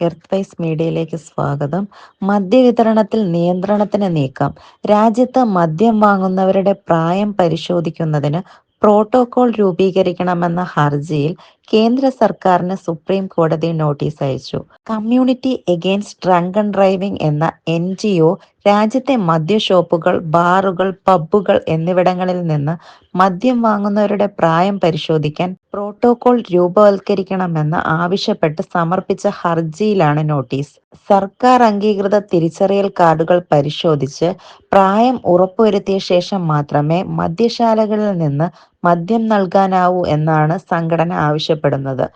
Earth vice മീഡിയയിലേക്ക് സ്വാഗതം. മദ്യവിതരണത്തിൽ നിയന്ത്രണത്തിന് നീക്കം. രാജ്യത്ത് മദ്യം വാങ്ങുന്നവരുടെ പ്രായം പരിശോധിക്കുന്നതിന് പ്രോട്ടോകോൾ രൂപീകരിക്കണമെന്ന ഹർജിയിൽ കേന്ദ്ര സർക്കാരിന് സുപ്രീം കോടതി നോട്ടീസ് അയച്ചു. Community against drunk and driving എന്ന NGO രാജ്യത്തെ മദ്യഷോപ്പുകൾ, ബാറുകൾ, പബ്ബുകൾ എന്നിവിടങ്ങളിൽ നിന്ന് മദ്യം വാങ്ങുന്നവരുടെ പ്രായം പരിശോധിക്കാൻ പ്രോട്ടോകോൾ രൂപവൽക്കരിക്കണമെന്ന് ആവശ്യപ്പെട്ട് സമർപ്പിച്ച ഹർജിയിലാണ് നോട്ടീസ്. സർക്കാർ അംഗീകൃത തിരിച്ചറിയൽ കാർഡുകൾ പരിശോധിച്ച് പ്രായം ഉറപ്പുവരുത്തിയ ശേഷം മാത്രമേ മദ്യശാലകളിൽ നിന്ന് മദ്യം നൽകാനാവൂ എന്നാണ് സംഘടന ആവശ്യപ്പെടുന്നത്.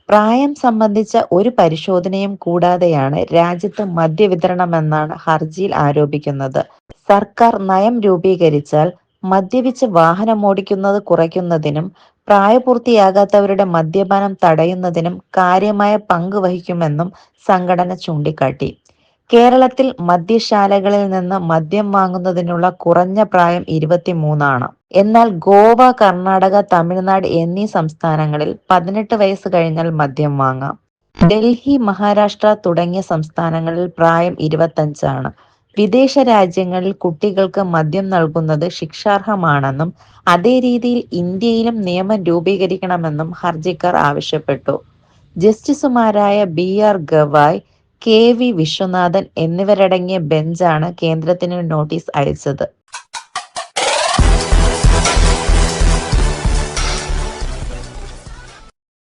പ്രായം സംബന്ധിച്ച ഒരു പരിശോധനയും കൂടാതെയാണ് രാജ്യത്ത് മദ്യവിതരണമെന്നാണ് ഹർജിയിൽ ആരോപിക്കുന്നത്. സർക്കാർ നയം രൂപീകരിച്ചാൽ മദ്യപിച്ച് വാഹനമോടിക്കുന്നത് കുറയ്ക്കുന്നതിനും പ്രായപൂർത്തിയാകാത്തവരുടെ മദ്യപാനം തടയുന്നതിനും കാര്യമായ പങ്ക് വഹിക്കുമെന്നും സംഘടന ചൂണ്ടിക്കാട്ടി. കേരളത്തിൽ മദ്യശാലകളിൽ നിന്ന് മദ്യം വാങ്ങുന്നതിനുള്ള കുറഞ്ഞ പ്രായം 23 ആണ്. എന്നാൽ ഗോവ, കർണാടക, തമിഴ്നാട് എന്നീ സംസ്ഥാനങ്ങളിൽ 18 വയസ്സ് കഴിഞ്ഞാൽ മദ്യം വാങ്ങാം. ഡൽഹി, മഹാരാഷ്ട്ര തുടങ്ങിയ സംസ്ഥാനങ്ങളിൽ പ്രായം 25 ആണ്. വിദേശ രാജ്യങ്ങളിൽ കുട്ടികൾക്ക് മദ്യം നൽകുന്നത് ശിക്ഷാർഹമാണെന്നും അതേ രീതിയിൽ ഇന്ത്യയിലും നിയമം രൂപീകരിക്കണമെന്നും ഹർജിക്കാർ ആവശ്യപ്പെട്ടു. ജസ്റ്റിസുമാരായ BR ഗവായ്, KV വിശ്വനാഥൻ എന്നിവരടങ്ങിയ ബെഞ്ചാണ് കേന്ദ്രത്തിന് നോട്ടീസ് അയച്ചത്.